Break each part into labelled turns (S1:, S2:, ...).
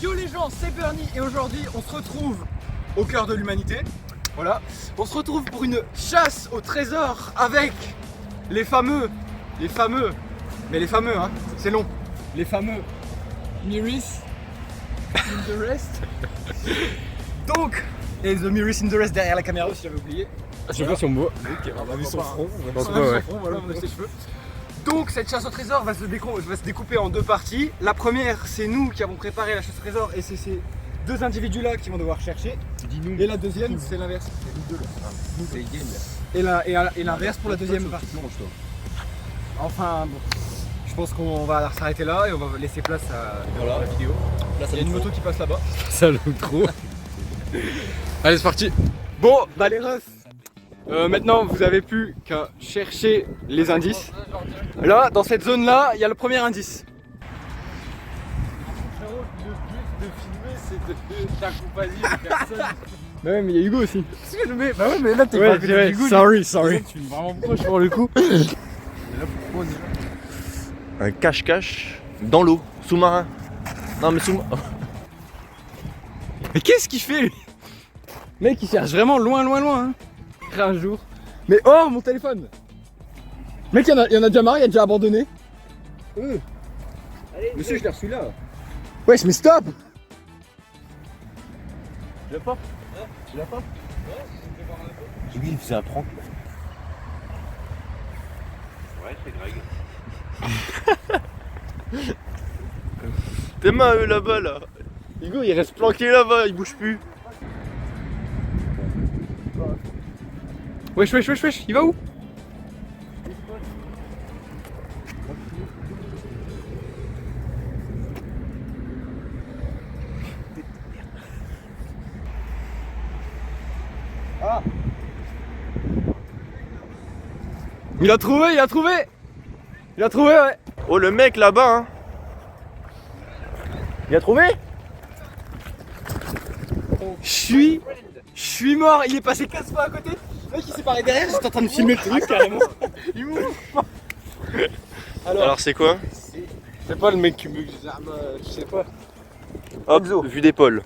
S1: Yo les gens, c'est Bernie et aujourd'hui on se retrouve au cœur de l'humanité. Voilà, on se retrouve pour une chasse au trésor avec les fameux, mais les fameux hein, c'est long, les fameux Mirrors in the Rest. Donc, et The Mirrors in the Rest derrière la caméra aussi, j'avais oublié.
S2: Je sais pas si on me voit.
S1: Ok, on a vu son front,
S2: pense pas, ouais.
S1: voilà, on a ses cheveux. Donc cette chasse au trésor va se découper en deux parties. La première, c'est nous qui avons préparé la chasse au trésor et c'est ces deux individus là qui vont devoir chercher.
S2: Dis-nous.
S1: Et la deuxième, c'est l'inverse. C'est nous deux là. Et l'inverse pour la deuxième partie. Enfin, bon, je pense qu'on va s'arrêter là et on va laisser place à la vidéo.
S2: Là,
S1: Il y a une moto qui passe là-bas.
S2: Ça le trop. Allez, c'est parti.
S1: Bon, bah les refs, maintenant vous avez plus qu'à chercher les indices. Là, dans cette zone là, il y a le premier indice.
S2: Frérot, le but de filmer, c'est de t'accompagner une personne.
S1: Bah ouais, mais il y a Hugo aussi.
S2: Bah ouais, mais là, t'es pas à côté du goût.
S1: Sorry.
S2: Tu es vraiment proche pour le coup.
S3: Un cache-cache dans l'eau, sous-marin. Non mais sous.
S1: Mais qu'est-ce qu'il fait lui? Mec, il cherche vraiment loin hein. Un jour. Mais oh, mon téléphone. Mec, il y en a déjà marre, il a déjà abandonné. Monsieur, je l'ai reçu là. Wesh, mais stop.
S3: Tu l'as pas? Tu l'as pas? J'ai vu, il faisait un prank. Ouais, c'est Greg. Tes mains eux là-bas là. Hugo il reste planqué là-bas, il bouge plus.
S1: Wesh, il va où? Ah. Il a trouvé ouais.
S3: Oh le mec là-bas hein. Il a trouvé?
S1: Je suis mort, il est passé 15 fois à côté. Le mec il s'est barré derrière, j'étais en train de filmer le truc carrément. Il m'ouvre.
S3: Alors c'est quoi?
S2: C'est pas le mec qui me. Je sais pas.
S3: Hop, vue d'épaule.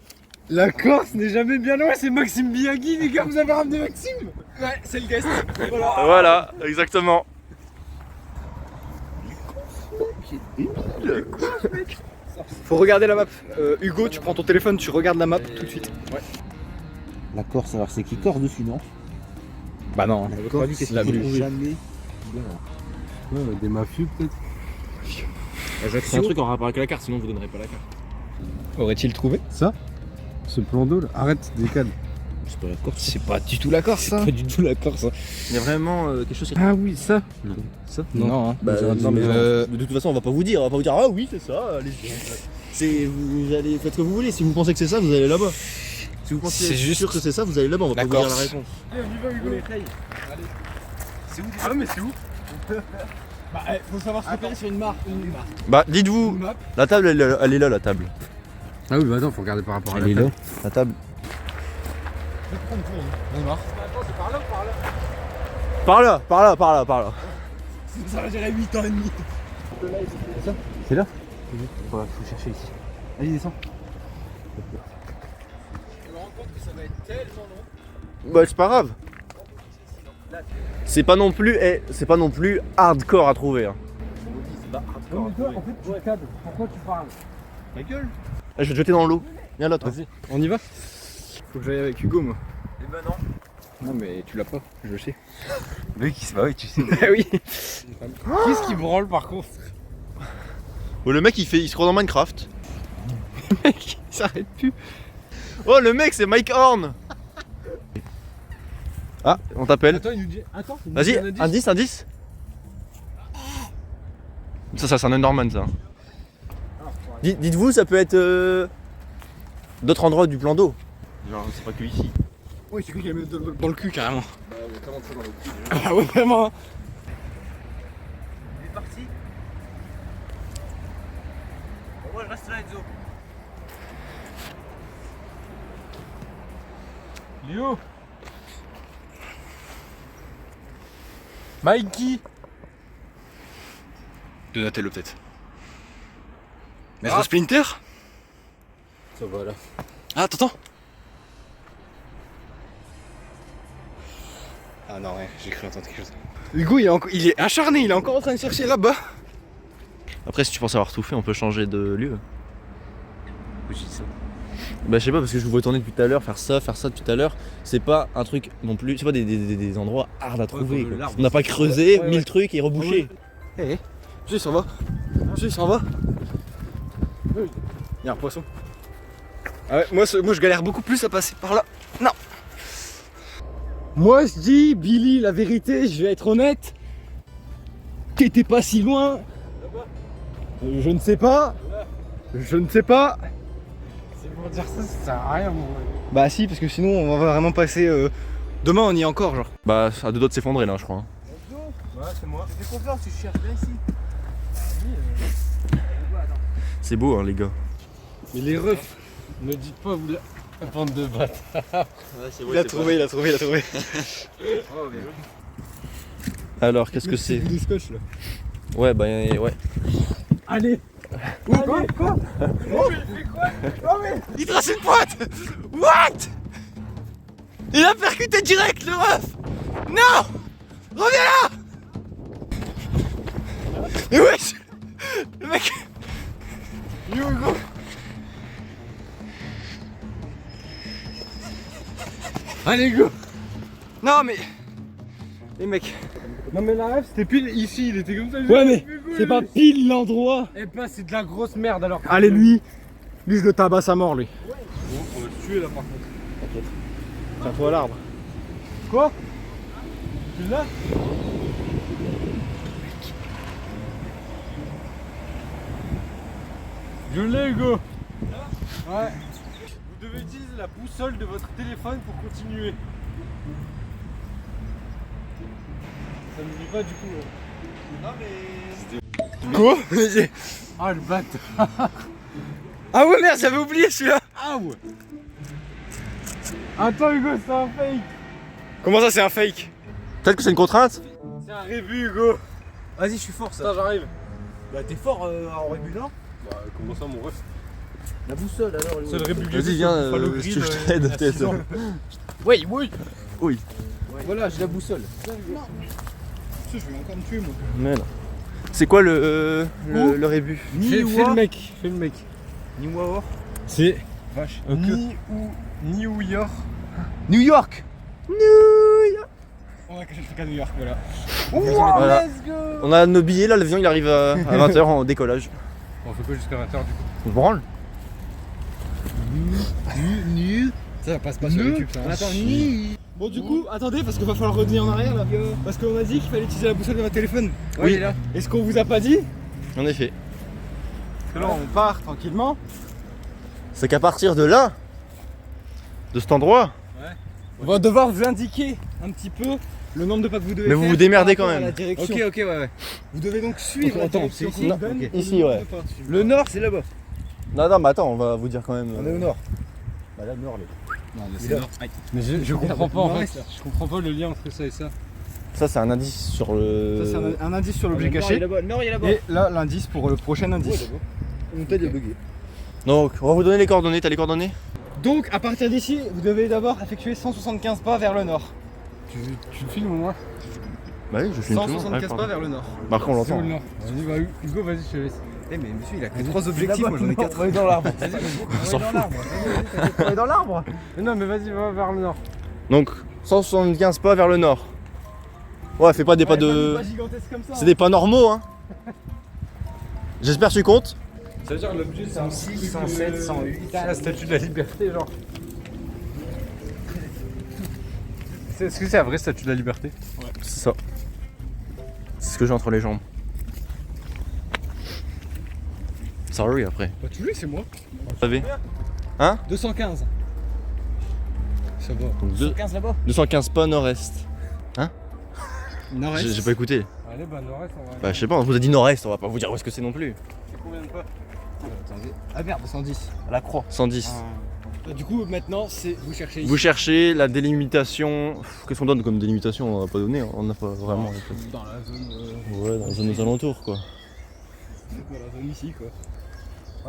S2: La Corse n'est jamais bien loin, c'est Maxime Biagui, les gars, vous avez ramené Maxime?
S1: Ouais, c'est le guest.
S3: Voilà, exactement.
S1: Faut regarder la map. Hugo, tu prends ton téléphone, tu regardes la map tout de suite. Ouais.
S4: La Corse, alors c'est qui Corse dessus, non?
S1: Bah non,
S4: La Corse,
S1: c'est la
S4: c'est
S1: Blue.
S4: jamais.
S2: Ouais, des mafieux peut-être. C'est un truc en rapport avec la carte, sinon vous donnerez pas la carte.
S1: Aurait-il trouvé?
S2: Ça? Ce plan d'eau là? Arrête, décale.
S4: C'est pas la Corse.
S1: C'est pas du tout la Corse ça.
S2: Pas du tout la Corse. Hein.
S3: Il y a vraiment quelque chose.
S2: Ah oui, ça?
S4: Non.
S2: Ça?
S1: Non, hein.
S3: Bah, non mais
S1: Euh,
S3: de toute façon on va pas vous dire, ah oui c'est ça, allez-y. C'est vous allez faites ce que vous voulez, si vous pensez que c'est ça, vous allez là-bas. Si vous pensez
S1: C'est juste
S3: sûr que c'est ça, vous allez là-bas, on va
S1: la
S3: pas vous dire la
S1: Corse.
S3: réponse.
S2: Allez, on y va, Hugo. Allez.
S1: C'est où?
S2: Ah, mais c'est où?
S1: Bah, faut savoir se repérer sur une map.
S3: Bah dites-vous,
S1: Une map.
S3: la table elle est là la table.
S2: Ah oui, bah attends, faut regarder par rapport à la
S4: Elle est là.
S3: La table.
S1: On marche.
S3: Par là.
S1: Ça va durer 8 ans et demi.
S4: C'est là? Faut chercher ici. Allez, descends.
S1: Je me rends compte que ça va être tellement long.
S3: Bah c'est pas grave. C'est pas non plus hardcore à trouver. Hein.
S1: En fait, tu cadres. Pourquoi tu parles?
S3: Ma gueule. Je vais te jeter dans l'eau. Viens là toi.
S1: Vas-y, on y va? Faut que j'aille avec Hugo moi.
S3: Eh ben non.
S1: Non mais tu l'as pas, je le sais.
S3: Bah oui tu sais.
S1: Ah oui.
S2: Qu'est-ce qui branle par contre?
S3: Oh le mec il se croit dans Minecraft.
S1: Le mec, il s'arrête plus.
S3: Oh le mec c'est Mike Horn. Ah on t'appelle.
S2: Attends, il nous dit. Attends, il nous
S3: Vas-y,
S2: dit un indice.
S3: indice. Ça c'est un Enderman ça. Dites-vous ça peut être d'autres endroits du plan d'eau. Genre c'est pas que ici.
S1: Oui, c'est lui qui a mis dans le cul carrément.
S3: Comment ça dans le cul
S1: Ah ouais, vraiment.
S3: Il est parti. Moi je reste là Enzo.
S2: Léo. Mikey.
S1: Donatello peut-être. Maître Splinter?
S4: Ça va là.
S1: Ah, t'entends? Ah non, ouais, j'ai cru entendre quelque chose. Hugo, il est acharné, il est encore en train de chercher là-bas.
S3: Après, si tu penses avoir tout fait, on peut changer de lieu.
S4: Oui, je dis ça.
S3: Bah, je sais pas, parce que je vous vois tourner depuis tout à l'heure, faire ça depuis tout à l'heure. C'est pas un truc non plus. C'est pas des endroits hard à trouver.
S4: comme
S3: Quoi.
S4: l'arbre.
S3: On n'a pas creusé
S1: Ouais,
S3: 1000 trucs et rebouché.
S1: Hé, il s'en va. Il s'en va. Il y a un poisson. Ah ouais, moi je galère beaucoup plus à passer par là. Non. Moi je dis, Billy, la vérité, je vais être honnête. T'étais pas si loin. Je ne sais pas. Je ne sais pas.
S4: C'est pour dire ça sert à rien, mon gars.
S1: Bah si, parce que sinon on va vraiment passer... Demain on y est encore, genre.
S3: Bah, à deux doigts de s'effondrer là, je crois.
S1: Ouais, c'est moi.
S4: Fais confiance, tu cherches bien ici.
S3: C'est beau, hein, les gars.
S4: Mais les refs, ne dites pas vous la bande de bâtards.
S1: Il a trouvé.
S3: Alors, qu'est-ce que c'est?
S1: Du scotch là.
S3: Ouais, bah, ouais.
S1: Allez. Quoi? Oh, il fait quoi? Oh, mais il trace une pointe. What? Il a percuté direct le ref. Non. Reviens là. Mais wesh. Le mec. Hugo. Allez go. Non mais. Les mecs.
S4: Non mais la ref c'était pile ici, il était comme ça.
S1: Ouais mais c'est pas pile l'endroit.
S4: Eh ben c'est de la grosse merde alors.
S1: Allez lui je le tabasse à mort lui.
S4: Bon, on va le tuer là par contre.
S1: Tiens-toi à l'arbre.
S4: Quoi? Tu l'as? Je l'ai Hugo. Ouais. Vous devez utiliser la boussole de votre téléphone pour continuer. Ça me dit pas du coup. Non mais...
S1: Quoi?
S4: Ah le bâtard.
S1: Ah ouais merde j'avais oublié celui-là.
S4: Ah ouais. Attends Hugo, c'est un fake.
S1: Comment ça c'est un fake?
S3: Peut-être que c'est une contrainte?
S4: C'est un rébut Hugo.
S2: Vas-y, je suis fort ça.
S4: Attends, j'arrive.
S2: Bah, t'es fort en rébut, non?
S4: Bah comment ça mon ref?
S2: La boussole alors.
S4: C'est le rébut.
S3: Vas-y, viens, si tu veux, je t'aide, peut-être.
S1: Oui oui.
S3: Oui.
S2: Voilà, j'ai la boussole.
S1: Je vais encore me tuer moi.
S3: Mais non. C'est quoi le rébut?
S4: Fais le mec. Fais le mec.
S2: Niwaor.
S4: C'est
S1: Vache.
S4: New York.
S3: New York.
S1: On va cacher le truc à New York voilà.
S3: Voilà. On a nos billets là, l'avion il arrive à 20h en décollage.
S4: On fait quoi jusqu'à 20h du coup?
S3: On se branle.
S1: Ça passe pas sur YouTube ça. Attends, bon du coup, attendez parce qu'il va falloir revenir en arrière là. Parce qu'on a dit qu'il fallait utiliser la boussole de votre téléphone.
S3: Oui.
S1: Là. Est-ce qu'on vous a pas dit?
S3: En effet.
S1: Que là on part tranquillement.
S3: C'est qu'à partir de là, de cet endroit,
S1: On va devoir vous indiquer un petit peu le nombre de pas que vous devez
S3: Mais
S1: faire.
S3: vous vous démerdez
S1: par
S3: quand
S1: rapport à
S3: même.
S1: la direction.
S2: Ok, ouais.
S1: Vous devez donc suivre la
S2: Attends,
S1: direction
S2: c'est
S1: qu'on
S2: ici.
S1: vous donne.
S2: Ok.
S3: Ici,
S1: et le
S3: ouais.
S1: nombre de pas à suivre.
S2: Le nord, c'est là-bas.
S3: non mais attends, on va vous dire quand même.
S2: On est au nord. Bah là, le nord, là.
S1: Non, mais
S2: c'est
S1: c'est
S2: là.
S1: nord.
S4: Mais je comprends pas en
S1: Nord-est,
S4: fait.
S1: là.
S4: Je comprends pas le lien entre ça et ça.
S3: Ça c'est un indice sur le.
S1: Ça c'est un indice sur l'objet
S2: Le nord, il est
S1: caché.
S2: là-bas. Le nord, il est là-bas.
S1: Et là l'indice pour le prochain indice.
S2: Mon tête est bugué.
S3: Donc on va vous donner les coordonnées, t'as les coordonnées?
S1: Donc à partir d'ici, vous devez d'abord effectuer 175 pas vers le nord.
S4: Tu le filmes moi?
S3: Bah oui, je filme tout le monde.
S1: 175 pas vers le nord.
S3: Bah après on
S4: C'est où
S3: l'entend.
S4: le nord? Vas-y, bah, Hugo, vas-y, je te laisse.
S1: Eh mais monsieur il a que 3 objectifs, moi j'en ai 4.
S2: On est dans l'arbre.
S3: On s'en fout.
S2: On est dans l'arbre.
S4: Mais non, mais vas-y, va vers le nord.
S3: Donc 175 pas vers le nord. Ouais, fais pas des pas de.
S1: Pas gigantesque comme ça.
S3: C'est des pas normaux hein. J'espère que tu comptes.
S4: Ça veut dire l'objet c'est un
S2: 106, 107, 108.
S4: C'est la statue de la liberté, genre. Est-ce que c'est la vraie statue de la liberté?
S3: C'est ça. C'est ce que j'ai entre les jambes. Sorry après.
S1: Bah tu l'as, c'est moi.
S3: Vous savez
S1: 215. Ça va.
S3: Donc
S2: 15 là-bas.
S3: 215 pas nord-est.
S1: Nord-est.
S3: J'ai pas écouté.
S4: Allez, bah nord-est, on va.
S3: Bah je sais pas, on vous a dit nord-est, on va pas vous dire où est-ce que c'est non plus.
S4: C'est combien de pas?
S1: Attendez. Ah merde, 110.
S3: À la croix. 110.
S1: Du coup maintenant c'est vous cherchez ici.
S3: Vous cherchez la délimitation. Qu'est-ce qu'on donne comme délimitation? On n'a pas donné, on n'a pas vraiment.
S1: Dans la zone
S3: Ouais, dans les zones aux alentours quoi.
S1: dans la zone ici quoi.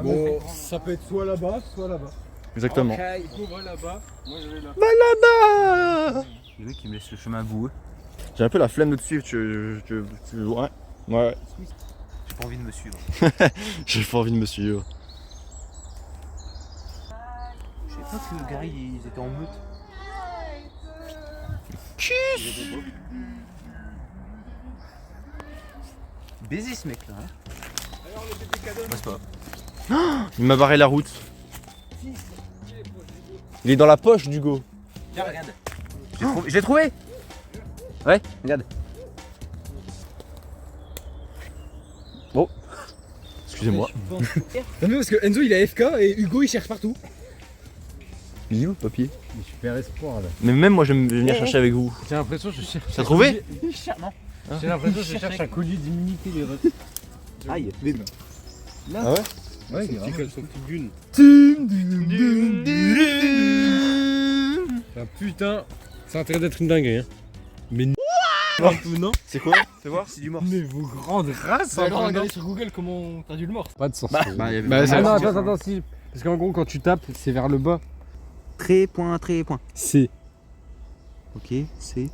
S1: Bon, ça peut être soit là-bas, soit là-bas.
S3: Exactement.
S1: Hugo va là-bas, moi je vais là.
S3: Là-bas.
S2: Le mec il me laisse le chemin boueux.
S3: J'ai un peu la flemme de te suivre, ouais. Ouais.
S2: J'ai pas envie de me suivre.
S3: J'ai pas envie de me suivre.
S2: Je savais pas que les gars ils étaient en meute. Baiser ce mec là. Passe pas.
S3: Il m'a barré la route. Il est dans la poche d'Hugo.
S2: Tiens, regarde. Je l'ai trouvé. Ouais, regarde.
S3: Bon. Excusez-moi.
S1: Non mais parce que Enzo il est AFK et Hugo il cherche partout.
S3: Il est où le papier?
S4: Super espoir là.
S3: Mais même moi je vais venir chercher avec vous.
S4: J'ai l'impression que je cherche.
S3: T'as trouvé?
S2: Non.
S4: J'ai l'impression que je cherche un collier d'immunité les refs.
S2: Aïe.
S3: Ah ouais?
S4: Ouais, c'est petit comme son petit gun. Ah, putain, c'est en train d'être une dinguerie. Hein. Mais un peu, non?
S3: C'est quoi? Fais voir.
S2: C'est du mort.
S4: Mais vos grandes races,
S1: C'est alors regarder sur Google comment t'as dû le morse.
S4: Pas de sens.
S3: Bah,
S4: Ah
S3: c'est
S4: non, attends, si. Parce qu'en gros, quand tu tapes, c'est vers le bas.
S2: Trait, point.
S4: C.
S2: Ok, c'est.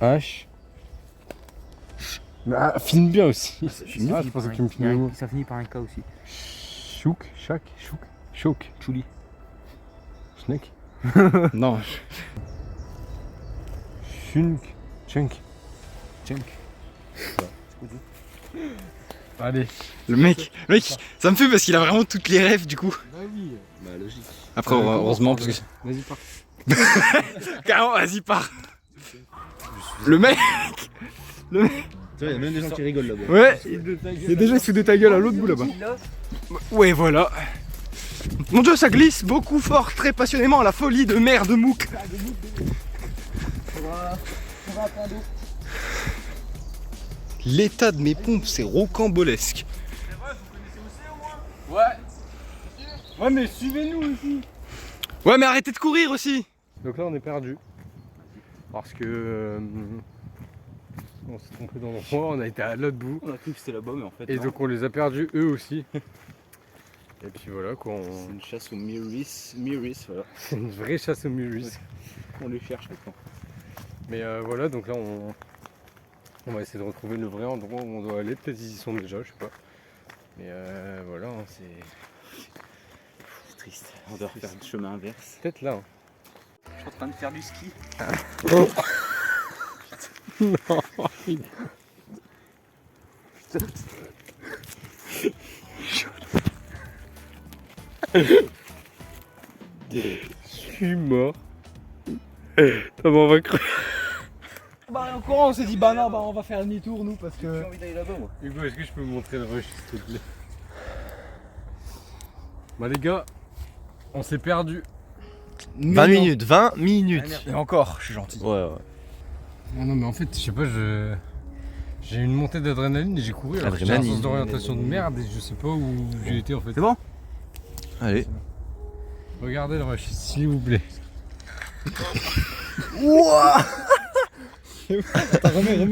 S4: H. Ah, filme bien aussi.
S2: finit
S4: Ah, je pensais
S2: par
S4: que tu me filmais moi.
S2: Ça finit par un K aussi.
S4: Chouk, chac, chouk, chouk.
S2: Chouli.
S4: Schneck.
S1: Non.
S4: Chunk. Chunk. Allez.
S1: Le mec, ça me fait parce qu'il a vraiment toutes les rêves du coup.
S4: Bah oui.
S2: Bah logique.
S1: Après heureusement parce que...
S4: Vas-y, pars.
S1: Carrément, vas-y pars. Le mec.
S3: Tu vois, il y a même des gens qui rigolent là-bas.
S1: Ouais. Il est déjà sous de ta gueule à l'autre bout là-bas. Ouais voilà. Mon dieu ça glisse beaucoup fort, très passionnément à la folie de mer de Mouk. L'état de mes pompes c'est rocambolesque.
S4: Ouais, mais suivez-nous ici.
S1: Ouais mais arrêtez de courir aussi.
S4: Donc là, on est perdu. Parce que. On s'est trompé d'endroit, on a été à l'autre bout.
S2: On a cru que c'était là-bas, mais en fait.
S4: Et donc, on les a perdus eux aussi. Et puis voilà quoi.
S2: C'est une chasse au Miris, voilà.
S4: C'est une vraie chasse au mulus.
S2: On les cherche maintenant.
S4: Mais voilà, donc là, on va essayer de retrouver le vrai endroit où on doit aller. Peut-être ils y sont déjà, je sais pas. Mais voilà, hein, c'est.
S2: C'est triste. On doit refaire le chemin inverse.
S4: Peut-être là. Hein.
S2: Je suis en train de faire du ski.
S4: Non. Je suis mort. On va crever.
S1: Bah en courant on s'est dit bah non bah on va faire demi-tour nous parce que...
S2: J'ai envie d'aller là-bas, moi.
S4: Hugo, est-ce que je peux vous montrer le rush s'il te plaît? Bah les gars, on s'est perdu.
S3: 20 minutes, 20 minutes.
S1: Et encore, je suis gentil.
S3: Ouais.
S4: Non mais en fait, je sais pas, j'ai une montée d'adrénaline et j'ai couru alors que j'ai un
S3: Adrénaline.
S4: sens d'orientation de merde et je sais pas où j'ai été en fait.
S2: C'est bon?
S3: Allez.
S4: Regardez le rush, s'il vous plaît.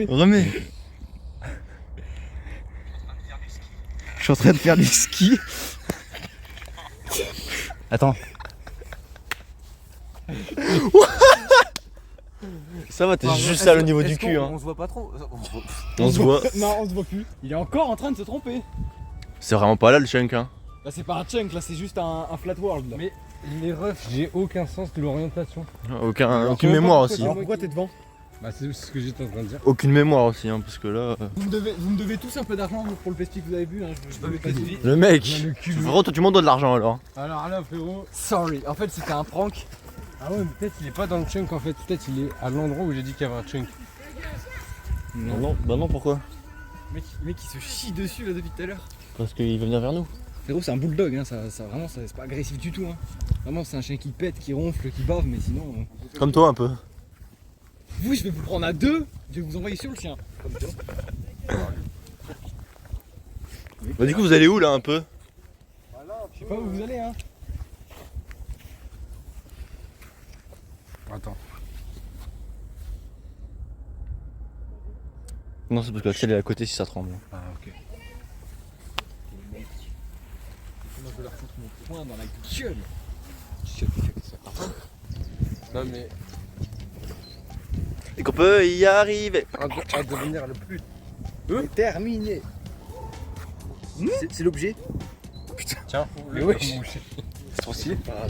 S3: Remets. Je suis en train de faire du ski. Attends. Ça va, t'es juste à au niveau du cul. Hein.
S2: On se voit pas trop.
S3: On se voit.
S1: Non on se voit plus. Il est encore en train de se tromper.
S3: C'est vraiment pas là le chunk. Hein.
S1: Là c'est pas un chunk, là c'est juste un flat world là.
S4: Mais les refs, j'ai aucun sens de l'orientation.
S3: Aucune mémoire aussi.
S1: Alors pourquoi t'es devant?
S4: Bah c'est ce que j'étais en train de dire.
S3: Aucune mémoire aussi, hein, parce que là.
S1: Vous me devez tous un peu d'argent pour le pestis que vous avez bu. Hein. Je peux pas dire.
S3: Le mec.
S4: Le cul.
S3: Frérot, toi tu m'en dois de l'argent alors.
S4: Alors là frérot.
S1: Sorry, en fait c'était un prank.
S4: Ah ouais mais peut-être il est pas dans le chunk en fait, peut-être il est à l'endroit où j'ai dit qu'il y avait un chunk.
S3: Non, bah non, pourquoi?
S1: Mec il se chie dessus là depuis tout à l'heure.
S3: Parce qu'il veut venir vers nous.
S1: Frérot c'est un bulldog, hein. ça vraiment c'est pas agressif du tout. Hein. Vraiment c'est un chien qui pète, qui ronfle, qui bave, mais sinon...
S3: Comme toi un peu.
S1: Vous je vais vous prendre à deux, je vais vous envoyer sur le chien.
S3: Bah du coup vous allez où là un peu?
S1: Je sais pas où vous allez hein.
S4: Attends.
S3: Non c'est parce que la ciel est à côté si ça tremble.
S4: Ah ok. je leur foutre mon poing dans la gueule. Non mais
S3: Et qu'on peut y arriver.
S4: à devenir le plus
S1: Terminé. C'est l'objet.
S4: Tiens,
S1: Mais wesh.
S3: C'est trop stylé.
S1: Ah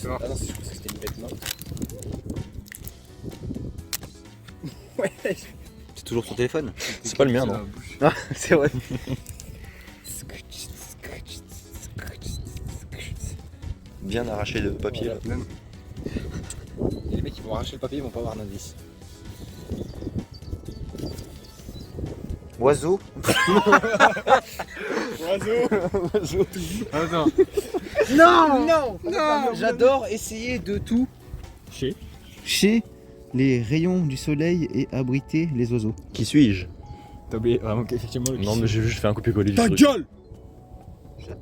S1: non, je pensais que c'était une bête morte. Ouais.
S2: C'est toujours son téléphone.
S3: C'est pas le mien, non. Ah, c'est vrai. Bien arraché le papier là.
S1: Et les mecs ils vont arracher le papier, ils vont pas avoir d'indice.
S3: Oiseau.
S4: Attends.
S1: Non. J'adore essayer de tout.
S5: Chez les rayons du soleil et abriter les oiseaux.
S3: Qui suis-je?
S2: T'as oublié vraiment qu'effectivement le
S3: Non mais j'ai juste fait un copier-coller du
S1: Ta
S3: truc.
S1: gueule.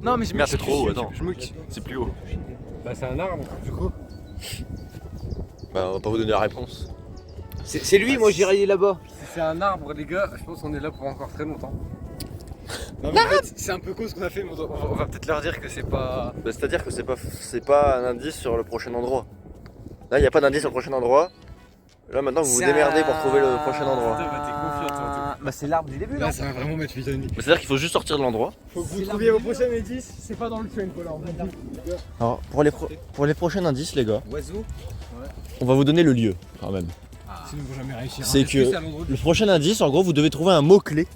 S1: Non mais je
S3: Merde, c'est trop haut, attends.
S1: Je moque.
S3: C'est plus haut.
S4: Bah c'est un arbre du coup.
S3: Bah on va pas vous donner la réponse.
S1: C'est lui, moi j'irai là-bas.
S4: Si c'est un arbre les gars, je pense qu'on est là pour encore très longtemps.
S1: Non mais en fait, c'est un peu con ce qu'on a fait, mais on va peut-être leur dire que c'est pas...
S3: Bah, c'est-à-dire que c'est pas un indice sur le prochain endroit. Là il n'y a pas d'indice sur le prochain endroit. Là maintenant vous vous démerdez pour trouver le prochain endroit.
S1: Bah c'est l'arbre du début là.
S4: ça va vraiment mettre Vitaly.
S3: Mais c'est-à-dire qu'il faut juste sortir de l'endroit.
S1: Faut que vous trouviez vos prochains indices, c'est pas dans le train quoi là.
S3: Alors pour les prochains indices les gars,
S1: Oiseau.
S3: on va vous donner le lieu quand même.
S1: Sinon ils vont jamais réussir.
S3: C'est que le prochain indice en gros vous devez trouver un mot-clé.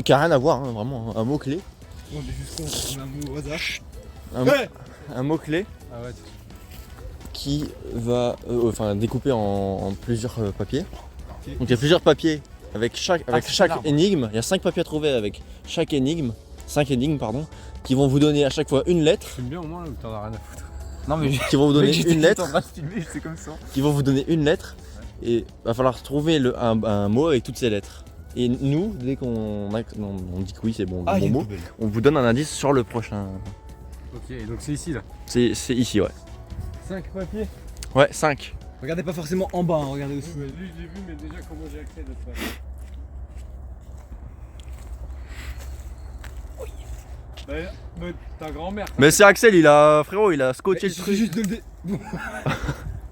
S3: Qui a rien à voir hein, vraiment, un mot-clé.
S1: On est juste con, on a un mot au hasard.
S3: Un mot-clé
S4: Ah ouais.
S3: qui va découper en plusieurs papiers. Donc il y a plusieurs papiers avec chaque énigme. Il y a 5 papiers à trouver avec chaque énigme. 5 énigmes pardon. Qui vont vous donner à chaque fois une lettre.
S4: J'aime bien au moins là où t'en as rien à foutre.
S1: Non mais
S3: Qui vont vous donner une lettre.
S1: c'est comme ça.
S3: Qui vont vous donner une lettre. Et va falloir trouver un mot avec toutes ces lettres. Et nous, dès qu'on dit que oui c'est bon, bon mot, on vous donne un indice sur le prochain.
S4: Ok, et donc c'est ici là.
S3: C'est ici ouais.
S4: 5 papiers.
S3: Ouais 5.
S1: Regardez pas forcément en bas, hein, regardez aussi.
S4: Lui je l'ai vu mais déjà comment j'ai accès à notre page. Bah, ta grand-mère.
S3: Mais c'est Axel, il a scotché le truc.
S1: Juste de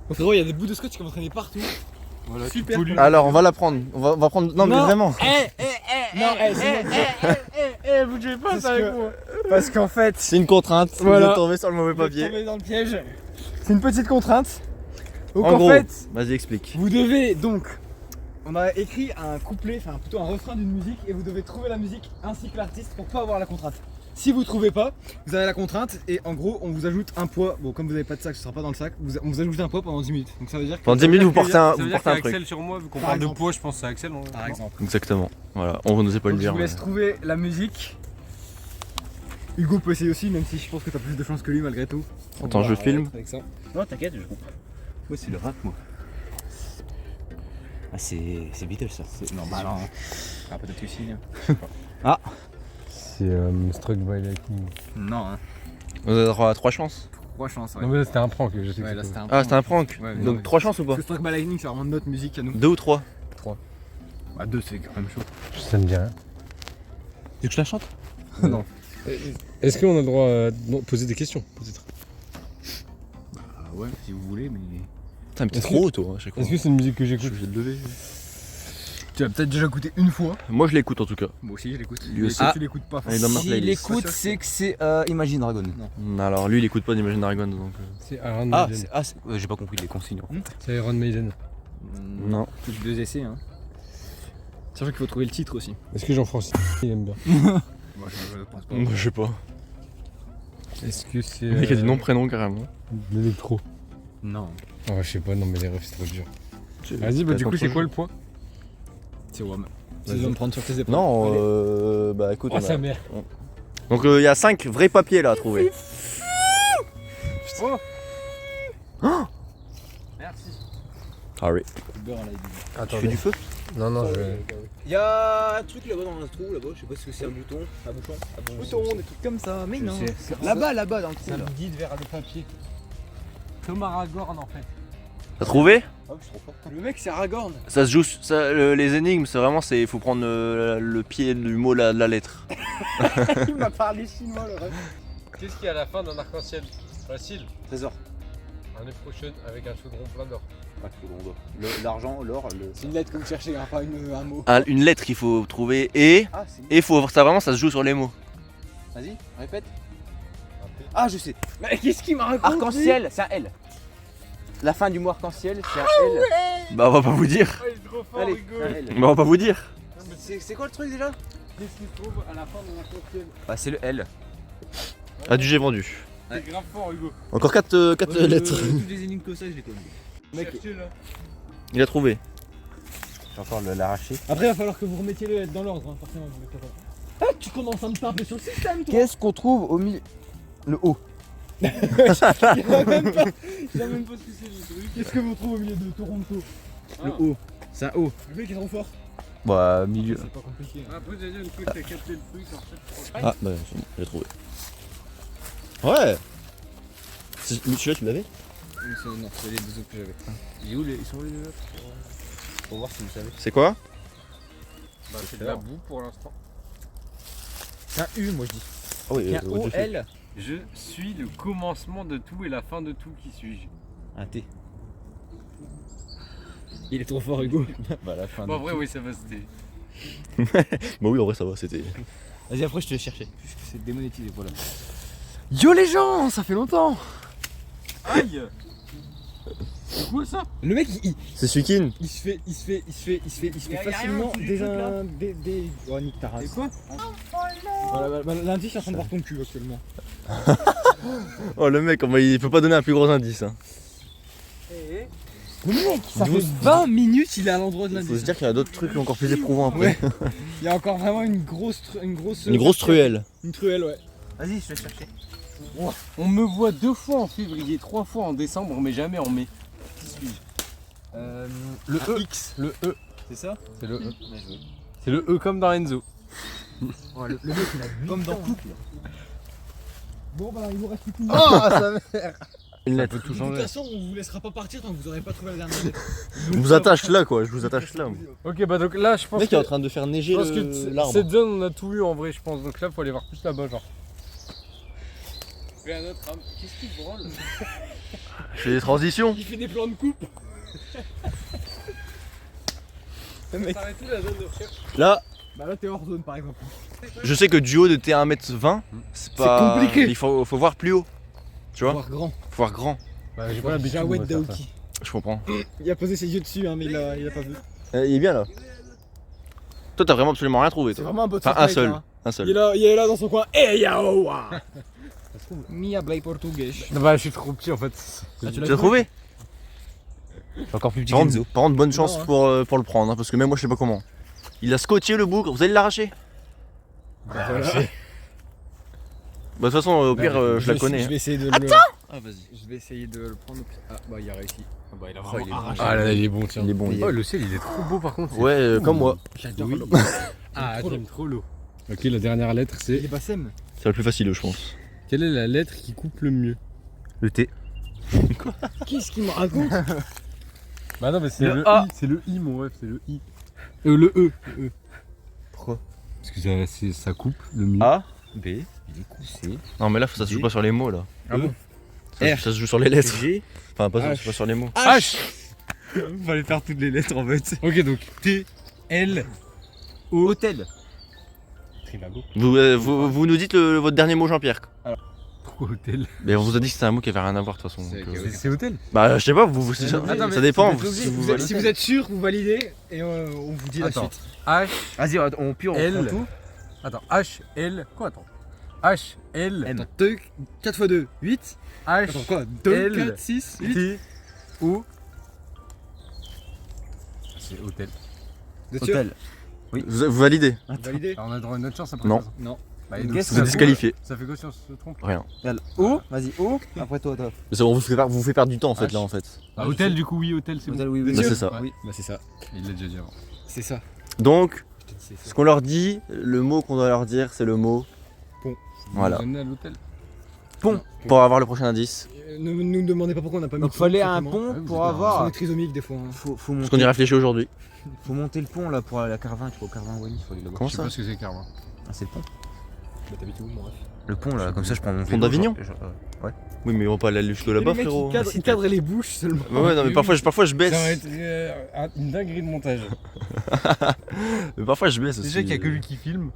S1: le frérot, il y a des bouts de scotch qui vont traîner partout.
S4: Voilà,
S1: Super.
S3: Alors on va la prendre. On va prendre. Non mais vraiment.
S1: Bougez pas ça avec moi. Parce qu'en fait,
S3: C'est une contrainte.
S1: Voilà.
S3: Vous êtes tombé sur le mauvais
S1: vous êtes
S3: papier.
S1: tombé dans le piège. C'est une petite contrainte. Donc
S3: En
S1: en
S3: gros,
S1: fait,
S3: vas-y explique.
S1: vous devez donc, on a écrit un couplet, enfin plutôt un refrain d'une musique, et vous devez trouver la musique ainsi que l'artiste pour pas avoir la contrainte. Si vous trouvez pas, vous avez la contrainte et en gros on vous ajoute un poids. Bon, comme vous n'avez pas de sac, ce sera pas dans le sac. On vous ajoute un poids pendant 10 minutes. Donc ça veut dire que
S3: Pendant 10 minutes vous portez un
S4: Ça veut dire
S3: truc.
S4: Axel sur moi, vu qu'on
S1: Par
S4: parle de
S1: exemple.
S4: poids, je pense que c'est Axel.
S1: par exemple.
S3: Exactement. Voilà, on ne sait pas le
S1: Donc, je
S3: dire.
S1: vous laisse trouver la musique. Hugo peut essayer aussi, même si je pense que t'as plus de chance que lui malgré tout.
S3: Attends, je filme.
S1: Avec ça.
S5: Non, t'inquiète, je comprends. Moi, c'est le rap, moi. Ah, c'est Beatles, ça. C'est normal, hein. Ah, peut-être que si.
S4: C'est Struck by Lightning.
S1: Non, hein.
S3: Vous avez droit à 3 chances.
S1: 3 chances, ouais.
S4: Non mais là c'était un prank, je sais que
S1: Ouais, là
S4: c'est
S1: c'était un
S3: Ah, c'était un prank.
S1: Ouais, mais
S3: Donc
S1: non,
S3: 3 chances ou pas?
S1: Parce que Struck by Lightning, c'est vraiment notre musique à nous.
S3: 2 ou 3?
S1: Bah, 2, c'est quand même chaud.
S4: Ça me dit rien.
S5: Tu veux que je la chante?
S1: Non.
S4: Est-ce qu'on a le droit de poser des questions peut-être?
S5: Ouais, si vous voulez, mais.
S3: Putain, mais t'es
S4: Est-ce
S3: trop haut toi, à chaque fois.
S4: Est-ce que c'est une musique que
S3: Je
S4: j'écoute?
S3: vais te lever.
S1: Tu l'as peut-être déjà écouté une fois.
S3: Moi je l'écoute en tout cas.
S1: Moi aussi, je l'écoute.
S3: Lui
S1: Mais
S3: aussi.
S1: toi, tu l'écoutes pas.
S3: Elle est dans ma
S5: S'il
S3: playlist.
S5: écoute, c'est que c'est Imagine Dragon.
S3: Alors lui il écoute pas d'Imagine Dragons donc.
S4: C'est Iron
S5: Ah,
S4: Maiden.
S5: j'ai pas compris les consignes.
S4: C'est Iron Maiden.
S3: Non.
S1: Plus de 2 essais, hein. Sachant qu'il faut trouver le titre aussi.
S4: Est-ce que Jean-Francis il aime bien?
S1: Moi, je pense pas.
S3: Moi je sais pas.
S4: Est-ce que c'est.
S3: Le mec a dit nom prénom carrément.
S4: L'électro.
S1: Non.
S4: Oh, je sais pas, non mais les refs c'est trop dur.
S3: C'est-
S4: Vas-y, bah
S3: t'as
S4: du coup,
S3: ton
S4: c'est
S3: jeu.
S4: quoi le point?
S1: C'est WAM. Tu
S4: Vas-y.
S1: dois me prendre sur tes épaules.
S3: Non,
S1: Allez.
S3: bah écoute.
S4: Oh
S3: on a-
S4: sa mère.
S3: Donc il y a 5 vrais papiers là à trouver.
S1: Merci.
S3: Sorry.
S1: Beurre à la
S3: Tu
S4: Attends.
S3: fais du feu?
S4: Non, non, je.
S5: Il y a un truc là-bas dans le trou, là-bas, je sais pas ce que c'est, un bouton, un bouchon.
S1: Bouton, des trucs comme ça, mais non.
S5: Là-bas dans le trou.
S4: Ça
S5: là.
S4: me guide vers le papier. Comme Aragorn en fait.
S3: T'as trouvé?
S1: Le mec c'est Aragorn.
S3: Ça se joue, les énigmes, c'est vraiment, faut prendre le pied du mot, la lettre.
S1: Il m'a parlé chinois le rêve.
S4: Qu'est-ce qu'il y a à la fin d'un arc-en-ciel? Facile.
S5: Trésor.
S4: Un éprochon avec un chaudron plein d'or.
S5: Pas de chaudron d'or. L'argent, l'or, le.
S1: C'est une lettre que vous cherchez, hein, pas un mot.
S3: Ah, une lettre qu'il faut trouver et
S5: Ah, c'est.
S3: ça se joue sur les mots.
S5: Vas-y, répète. Ah, je sais.
S1: Mais qu'est-ce qu'il m'a raconté?
S5: Arc-en-ciel, c'est un L. La fin du mot arc-en-ciel, c'est un L.
S3: Bah on va pas vous dire.
S4: Oh, il est trop fort,
S5: Allez,
S4: Hugo.
S5: c'est un L.
S3: Bah on va pas vous dire.
S5: C'est quoi le truc déjà?
S4: Qu'est-ce qu'il trouve à la fin d'un arc-en-ciel?
S5: Bah, c'est le L.
S3: Adjugé vendu.
S4: C'est grave fort, Hugo.
S3: Encore 4 lettres.
S5: Toutes les énigmes que ça, je les connais.
S1: Mec.
S4: Cherchez, là.
S3: Il a trouvé.
S5: Je vais encore l'arracher.
S1: Après, il va falloir que vous remettiez les lettres dans l'ordre, hein, forcément. Ah, tu commences à me taper sur le système, toi.
S5: Qu'est-ce qu'on trouve au milieu? Le O.
S1: Il a même pas ce que c'est le truc. Qu'est-ce que vous trouvez au milieu de Toronto?
S5: Le O. C'est un O.
S1: Le mec est trop fort.
S3: Bah milieu.
S1: C'est pas compliqué. Hein.
S4: Après, j'ai dit une fois que t'as capté le truc, en fait.
S3: Ah bah c'est bon, j'ai trouvé. Ouais. Celui-là tu l'avais?
S5: Non, c'est les deux autres que j'avais. Ils sont où les deux autres? Pour voir si vous savez.
S3: C'est quoi?
S4: Bah, c'est de la boue pour l'instant.
S5: C'est un U, moi je dis.
S3: Ah oui,
S5: Il y a un O, L.
S4: Je suis le commencement de tout et la fin de tout. Qui suis-je?
S5: Un T. Il est trop fort, Hugo. Bah, la fin.
S4: Bon, en vrai, oui, ça va, c'était.
S3: Bah oui en vrai ça va, c'était.
S5: Vas-y, après je te vais chercher. Puisque c'est démonétisé, voilà.
S1: Yo les gens, ça fait longtemps.
S4: Aïe! C'est quoi ça?
S1: Le mec,
S3: C'est Suikin.
S1: il se fait
S4: Y a
S1: facilement
S4: rien,
S1: des. Oh, nique ta race.
S4: C'est quoi?
S1: Voilà, bah, l'indice, je suis en train de voir ton cul actuellement.
S3: Oh le mec, il peut pas donner un plus gros indice. Hein.
S1: Le mec, ça fait 20 minutes, il est à l'endroit de
S3: Il faut se
S1: l'indice.
S3: dire qu'il y a d'autres trucs encore plus éprouvants après.
S1: Ouais. Il y a encore vraiment une grosse
S3: Une grosse truelle.
S1: Une truelle, ouais.
S5: Vas-y, je vais chercher.
S4: On me voit 2 fois en février, 3 fois en décembre, mais jamais en mai. Qui suis-je? Le E. X. Le E.
S5: C'est ça?
S4: C'est le E. C'est le E comme dans Enzo.
S5: Oh, le mec, il a comme dans couple.
S1: Bon, bah, il vous reste plus qu'une
S5: Oh, sa mère.
S3: Une
S4: Ça
S3: lettre.
S4: peut tout
S1: De toute
S4: changer.
S1: façon, on vous laissera pas partir tant que vous aurez pas trouvé la dernière lettre.
S3: Je vous attache là quoi, je vous attache là.
S4: Ok, bah donc là, je
S3: Le
S4: pense
S3: mec
S4: que.
S3: est en train de faire neiger
S4: Je pense que
S3: l'arbre.
S4: cette zone, on a tout eu en vrai, je pense. Donc là, faut aller voir plus là-bas, genre. Un autre homme. Qu'est-ce qu'il branle?
S3: Je fais des transitions.
S1: Il fait des plans de coupe.
S4: T'arrêtes où la zone de recherche?
S3: Là,
S1: Bah là, t'es hors zone par exemple.
S3: je sais que du haut de T1 m20, c'est pas.
S1: compliqué.
S3: Il faut voir plus haut. Tu vois?
S1: Voir grand.
S3: Faut voir grand.
S4: Bah, j'ai pas l'habitude.
S1: Jawed
S4: moi, de faire ça.
S1: Daouki.
S3: Je comprends.
S1: Il a posé ses yeux dessus, hein, mais il a pas vu.
S3: Il est bien là. Toi t'as vraiment absolument rien trouvé
S1: C'est
S3: toi.
S1: vraiment un bot
S3: Enfin un
S1: Fortnite,
S3: seul.
S1: hein.
S3: Un
S1: Il est
S3: seul.
S1: là dans son coin. Eh yao! Mia Blay Portugais.
S4: Non, bah, je suis trop petit en fait.
S3: Tu l'as trouvé?
S5: Encore plus petit
S3: Par
S5: qu'Enzo.
S3: contre, bonne chance
S1: Non, hein.
S3: pour le prendre, hein, parce que même moi je sais pas comment. Il a scotché le bougre, vous allez l'arracher?
S1: Bah, voilà.
S3: Bah de toute façon au pire je la connais.
S1: Je vais essayer de le.
S3: Ah vas-y.
S1: Je vais essayer de le prendre. Ah bah il a réussi. Ah bah il a
S5: il est
S1: vraiment arraché.
S4: Ah là, il est bon, tiens.
S3: Il est bon.
S4: Oh, le ciel, il est trop beau par contre.
S3: Ouais comme moi.
S1: J'adore
S4: Oui.
S1: l'eau.
S4: Ah, j'aime trop l'eau. Ok, la dernière lettre,
S1: Il est
S4: c'est.
S1: pas sème.
S3: C'est le plus facile je pense.
S4: Quelle est la lettre qui coupe le mieux?
S3: Le T.
S1: Qu'est-ce qu'il me raconte?
S4: Bah non, mais c'est
S3: Le
S4: le
S3: A.
S4: I, c'est le I, mon ref, c'est le I. Le E. Le E.
S3: Pourquoi?
S4: Parce que ça coupe le mieux.
S3: A.
S5: B. Il est coussé.
S3: Non mais là ça se joue pas sur les mots là.
S1: Ah bon?
S3: Ça se joue sur les lettres.
S5: G.
S3: Enfin pas,
S1: H.
S3: c'est pas sur les mots.
S4: H.
S5: Fallait faire toutes les lettres en fait.
S4: Ok, donc T, L, O.
S5: Hôtel.
S4: Trimago.
S3: Vous nous dites votre dernier mot Jean-Pierre.
S4: Pourquoi hôtel?
S3: Mais on vous a dit que c'était un mot qui avait rien à voir de toute façon. donc,
S4: C'est hôtel?
S3: Bah je sais pas, ça,
S4: Attends, mais
S3: ça dépend.
S4: vous êtes
S3: si
S4: obligé-
S3: vous
S1: Si
S3: validez.
S1: vous êtes sûr, vous validez et on vous dit la
S4: Attends.
S1: suite.
S4: H.
S5: Vas-y, on pure, on
S4: L.
S5: prend tout.
S4: Attends, H, L. Quoi, attends? H, L,
S5: M.
S1: Attends, 2, 4 x 2, 8.
S4: H,
S1: Attends quoi? 2,
S4: L.
S1: 4, 6, 8.
S4: T, O. C'est hôtel.
S1: Vous êtes sûr?
S5: Hôtel.
S3: Vous validez.
S1: Validé?
S4: Alors, on a droit à une autre chance après
S3: Non.
S4: ça.
S1: Non.
S4: Bah,
S5: Une
S4: donc,
S5: guess,
S4: ça
S3: Vous êtes
S4: coupe.
S3: disqualifié.
S4: Ça fait quoi si on se trompe?
S3: Rien.
S5: O. Vas-y, O. Après toi.
S3: Mais ça, on vous fait perdre du temps en fait
S4: H.
S3: là en fait.
S4: Bah, hôtel, du coup, oui, hôtel, c'est bon.
S5: Hôtel, oui, oui.
S3: Bah, c'est ça.
S1: Oui, bah c'est ça.
S4: Il l'a déjà dit avant.
S1: C'est ça.
S3: Donc,
S1: Je te dis, c'est ça.
S3: ce qu'on leur dit, le mot qu'on doit leur dire, c'est le mot.
S1: Pont.
S3: Voilà.
S4: Vous emmenez à l'hôtel.
S5: pont.
S3: pour avoir le prochain indice.
S1: Ne nous demandez pas pourquoi on n'a pas mis.
S5: Donc
S1: de
S5: fallait
S1: tout
S5: un
S1: simplement.
S5: pont pour
S1: On
S5: avoir.
S1: est trisomique des fois. Hein.
S5: Faut
S3: Parce
S5: monter.
S3: qu'on y réfléchit aujourd'hui.
S5: Faut monter le pont là pour aller à Carvin. Tu vois Carvin Wally, faut aller là-bas.
S3: Comment
S4: Je sais
S3: ça
S4: pas ce que c'est Carvin.
S5: Ah c'est le pont.
S1: Bah t'habites où, mon ref?
S5: Le pont là, comme ça je prends mon
S3: Pont
S5: vélo,
S3: d'Avignon
S5: genre,
S3: Oui, mais ils vont pas aller jusque là-bas, frérot.
S1: Ils cadrent les bouches seulement.
S3: Ouais, non, mais parfois je
S4: Ça va
S3: baisse.
S4: être une dinguerie de montage.
S3: Mais parfois je baisse aussi.
S4: Déjà qu'il y a que lui qui filme.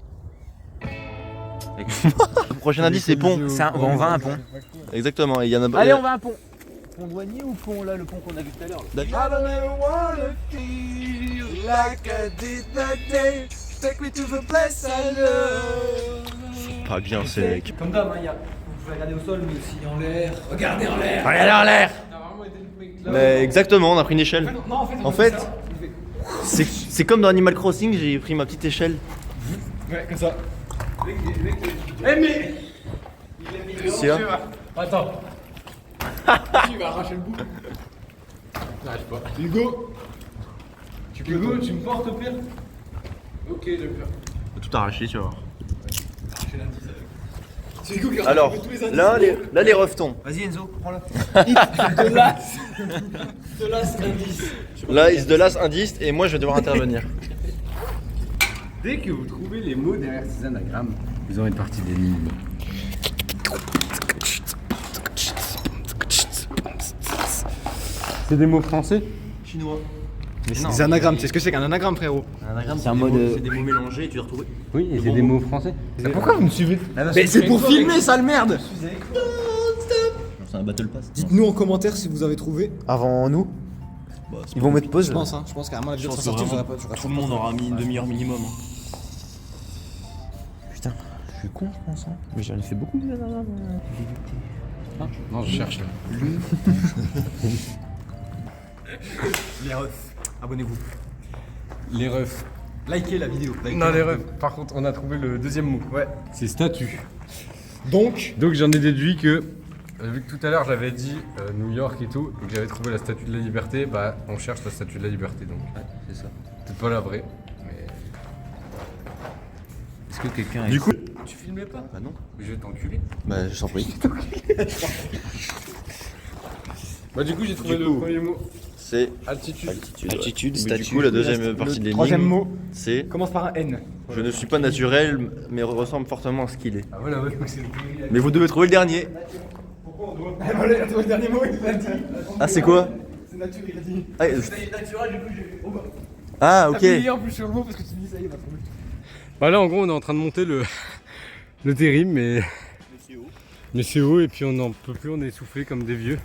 S3: Le prochain indice, c'est pont.
S5: on va à un pont.
S3: Exactement, et il y en a.
S5: Allez, on va à un pont. Pont douanier ou pont là, le pont qu'on a vu tout à l'heure
S3: Pas bien, ces mecs.
S1: Comme d'hab, vous pouvez regarder au sol, mais aussi en l'air. Regardez en l'air.
S3: Regardez en l'air. Mais exactement, on a pris une échelle.
S1: Non,
S3: En fait, c'est comme dans Animal Crossing, j'ai pris ma petite échelle.
S1: Ouais, comme ça. Eh mais
S3: C'est là.
S1: attends. Tu vas arracher le bout. N'arrive pas. Hugo, tu me portes au pire. Ok, je vais faire.
S3: Tout arraché, tu vas voir.
S1: C'est Hugo qui a
S3: Alors,
S1: tous les indices.
S3: là les revetons.
S5: Vas-y Enzo, prends-le.
S1: De l'as indice.
S3: Là, il se de l'as indice et moi je vais devoir intervenir.
S4: Dès que vous trouvez les mots derrière ces anagrammes, vous aurez une partie d'énigme. C'est des mots français?
S3: Chinois.
S1: C'est des anagrammes, tu sais ce que c'est qu'un anagramme, frérot?
S3: Un anagramme,
S5: C'est un mode,
S3: c'est des mots mélangés et tu dois retrouver.
S4: Oui, et c'est des mots français. Pourquoi vous me suivez?
S1: Mais c'est pour filmer, sale merde!
S3: C'est un battle pass.
S1: Dites-nous en commentaire si vous avez trouvé.
S5: Avant nous, ils vont mettre pause.
S1: Je pense, hein. Je pense carrément la vidéo
S3: Je
S1: sera
S3: pense que
S1: sortie,
S3: vraiment,
S1: j'aurais pas.
S3: tout le monde aura mis une demi-heure minimum.
S5: Putain, je suis con je pense. Hein. Mais j'en ai fait beaucoup.
S4: Non, je cherche là.
S1: Les refs, abonnez-vous.
S4: Les refs.
S1: Likez la vidéo.
S4: Non, les refs. Par contre, on a trouvé le deuxième mot.
S1: Ouais.
S4: C'est statue.
S1: Donc,
S4: Donc j'en ai déduit que, vu que tout à l'heure j'avais dit New York et tout, et que j'avais trouvé la statue de la liberté, bah on cherche la statue de la liberté donc.
S5: C'est ça.
S4: Peut-être pas la vraie, mais.
S5: Est-ce que quelqu'un a
S3: Du coup,
S4: Tu filmais pas?
S3: bah non.
S4: Mais je vais t'enculer.
S3: Bah je t'en prie.
S4: Bah du coup j'ai trouvé
S3: Du
S4: le
S3: coup.
S4: premier mot.
S3: C'est
S4: Altitude.
S3: altitude.
S5: Altitude,
S3: Mais
S5: statue.
S3: Du coup, la deuxième partie de l'énigme,
S1: troisième mot
S3: c'est
S1: commence par un N.
S3: je ne suis pas naturel, mais ressemble fortement à ce qu'il est.
S4: Ah voilà, ouais, c'est le premier.
S3: Mais vous devez trouver le dernier.
S1: Voilà, il a trouvé le dernier mot, il l'a dit.
S3: Ah, c'est quoi?
S1: C'est nature, il a dit.
S3: Ah,
S1: Naturel, du coup, j'ai. Oh bah.
S3: ah, ok.
S1: Appuyez en plus sur le mot parce que tu me dis ça y est, il va trouver.
S4: Bah là en gros on est en train de monter le terrible mais. Mais c'est haut et puis on n'en peut plus, on est essoufflé comme des vieux.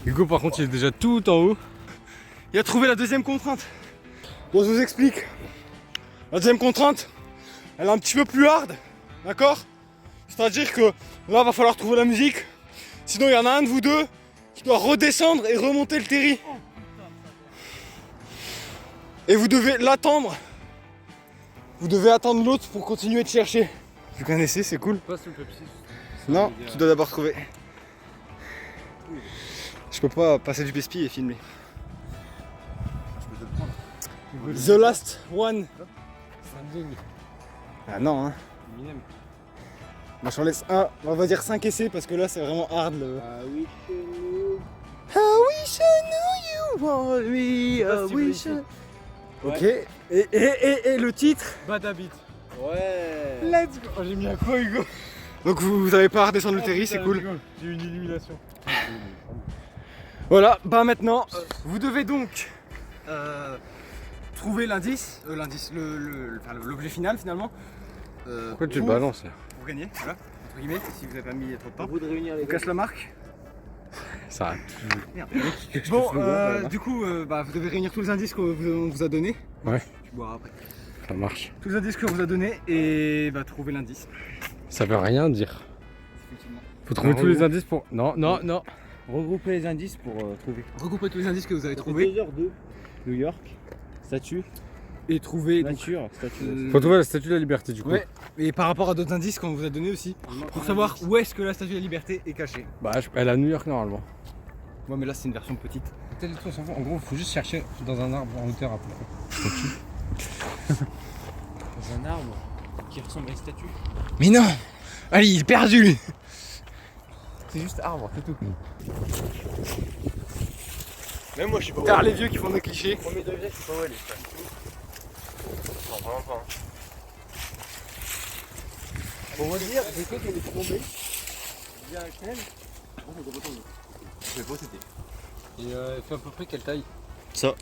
S4: Hugo par contre il est déjà tout en haut.
S1: Il a trouvé la deuxième contrainte. Bon, je vous explique. La deuxième contrainte, elle est un petit peu plus hard, d'accord? C'est-à-dire que là, va falloir trouver la musique. Sinon, il y en a un de vous deux qui doit redescendre et remonter le terri. Et vous devez l'attendre. Vous devez attendre l'autre pour continuer de chercher. Vous connaissez, c'est cool.
S4: Passe le papier.
S1: Non, tu dois d'abord trouver. Je peux pas passer du PSP et filmer. The last one. Ah non, hein. Moi je en laisse un, on va dire 5 essais parce que là c'est vraiment hard le. I wish I knew you want me, I wish I... Ok, et le titre?
S4: Bad Habit.
S3: Ouais.
S1: Let's go. Oh, j'ai mis un quoi Hugo? Donc vous avez pas à redescendre le terri, c'est cool.
S4: J'ai eu une illumination.
S1: Voilà, bah maintenant, vous devez donc trouver l'indice, enfin, l'objet final finalement.
S4: Pourquoi tu le
S1: pour-
S4: balances là?
S1: Pour gagner, voilà, entre guillemets, si vous avez pas mis trop de temps.
S5: Vous de réunir les
S1: On casse la marque.
S4: Ça arrête.
S1: Bon, du coup, bah, vous devez réunir tous les indices qu'on vous a donnés.
S4: Ouais.
S1: Tu boiras après.
S4: Ça marche.
S1: Tous les indices qu'on vous a donnés et bah, trouver l'indice.
S4: Ça veut rien dire.
S1: Effectivement.
S4: Faut trouver tous les indices pour. Non, non, non.
S5: Regrouper les indices pour trouver.
S1: Regroupez tous les indices que vous avez trouvés
S5: 2h02. New York, statue,
S1: et trouver. donc,
S5: nature, statue.
S4: Faut trouver la statue de la liberté du coup.
S1: Ouais, et par rapport à d'autres indices qu'on vous a donnés aussi, pour savoir où est-ce que la statue de la liberté est cachée.
S4: Bah, elle est à New York normalement.
S1: Ouais, mais là c'est une version petite.
S4: En gros, faut juste chercher dans un arbre en hauteur à peu près.
S2: un arbre qui ressemble à une statue.
S1: Mais non. Allez, il est perdu lui. C'est juste arbre, c'est tout.
S3: Même moi je suis pas
S1: Car les vieux qui font des clichés.
S3: Premier degré, je suis pas où aller. Non, vraiment pas.
S1: On va dire, j'ai cru qu'elle est tombée.
S3: Je vais pas c'était.
S4: Et elle fait à peu près quelle taille?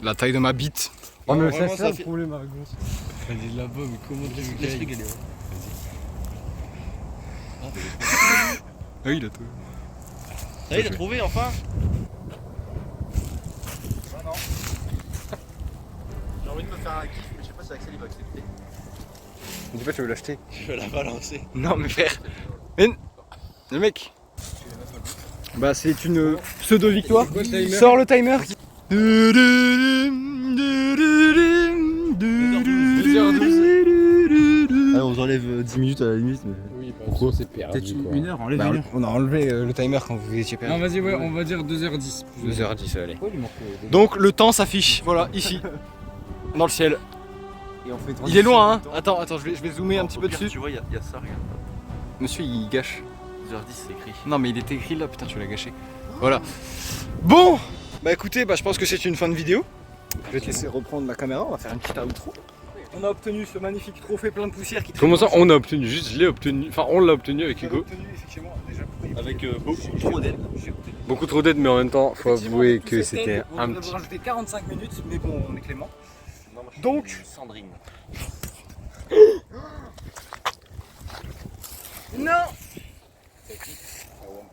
S1: La taille de ma bite.
S4: Oh mais
S3: vraiment,
S4: c'est
S3: ça
S4: ça
S3: fait-
S4: le problème avec Gonce. Elle est là-bas, mais comment tu veux
S3: Laisse
S4: qu'elle
S3: rigoler.
S1: Oui, il a tout.
S3: Ça y est, il a trouvé enfin. J'ai envie de me faire un kiff, mais je sais pas si Axel il va accepter.
S4: Me dis pas tu veux l'acheter.
S3: Je vais la balancer.
S1: Non mais frère. Mais le mec. Bah c'est une pseudo-victoire.
S4: C'est quoi le timer?
S1: Sors le timer.
S3: 2h12. Allez, on enlève 10 minutes à la limite. Mais...
S4: Oui, bah
S3: Pourquoi
S4: c'est perdu.
S5: Peut-être
S4: quoi.
S5: une heure, enlève
S1: Bah,
S5: une heure.
S1: on a enlevé le timer quand vous étiez
S4: Non,
S1: perdu.
S4: vas-y, ouais, on va dire 2h10. 2h10, allez.
S5: Pourquoi il manque
S1: Donc le temps s'affiche, voilà, ici. Dans le ciel.
S5: Et on fait
S1: Il est loin hein. Attends, je vais zoomer un petit peu
S3: Au pire,
S1: dessus.
S3: Tu vois, il y a ça, regarde.
S1: Monsieur il gâche.
S3: 2h10, c'est écrit.
S1: Non mais il était écrit là, putain tu l'as gâché. Voilà. Bon, bah écoutez, je pense que c'est une fin de vidéo. Je vais te laisser reprendre la caméra, on va faire une petite outro. On a obtenu ce magnifique trophée plein de poussière qui
S4: Comment ça, on a obtenu? Juste, je l'ai obtenu. Enfin, on l'a obtenu avec
S1: On l'a
S4: Hugo.
S1: obtenu effectivement déjà.
S3: Avec beaucoup trop d'aide.
S4: Beaucoup trop d'aide, mais en même temps, faut
S1: Effectivement,
S4: avouer
S1: tout
S4: que
S1: cette
S4: c'était
S1: aide,
S4: un
S1: on
S4: petit.
S1: devrait rajouter 45 minutes, mais bon, on est clément.
S3: Non, moi, je suis
S1: Donc-
S3: une Sandrine.
S1: Non.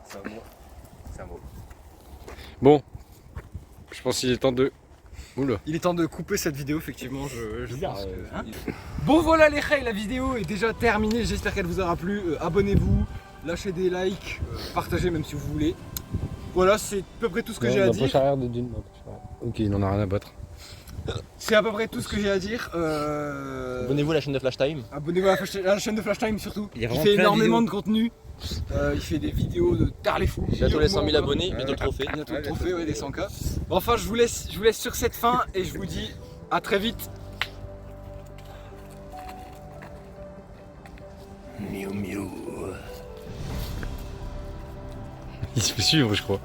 S4: C'est un mot. Bon, je pense qu'il est temps de. Oula.
S1: Il est temps de couper cette vidéo, effectivement, je pense que, hein. Bon voilà les reils, la vidéo est déjà terminée, j'espère qu'elle vous aura plu. Abonnez-vous, lâchez des likes, partagez même si vous voulez. Voilà, c'est à peu près tout ce que j'ai à dire.
S4: arrière de Dune. Ok, il en a rien à battre.
S1: C'est à peu près tout ce que j'ai à dire.
S3: Abonnez-vous à la chaîne de Flash Time.
S1: Abonnez-vous à la chaîne de Flash Time surtout.
S5: Il y a
S1: Il
S5: vraiment
S1: fait
S5: plein de
S1: énormément
S5: vidéos.
S1: de contenu. Il fait des vidéos de tard les fous.
S3: Bientôt les 100 000
S1: Moi,
S3: abonnés, bientôt le trophée.
S1: Bientôt le trophée, ouais, les 100K. Bon, enfin, je vous laisse sur cette fin et je vous dis à très vite.
S3: Miaou miaou.
S4: Il se fait suivre, je crois.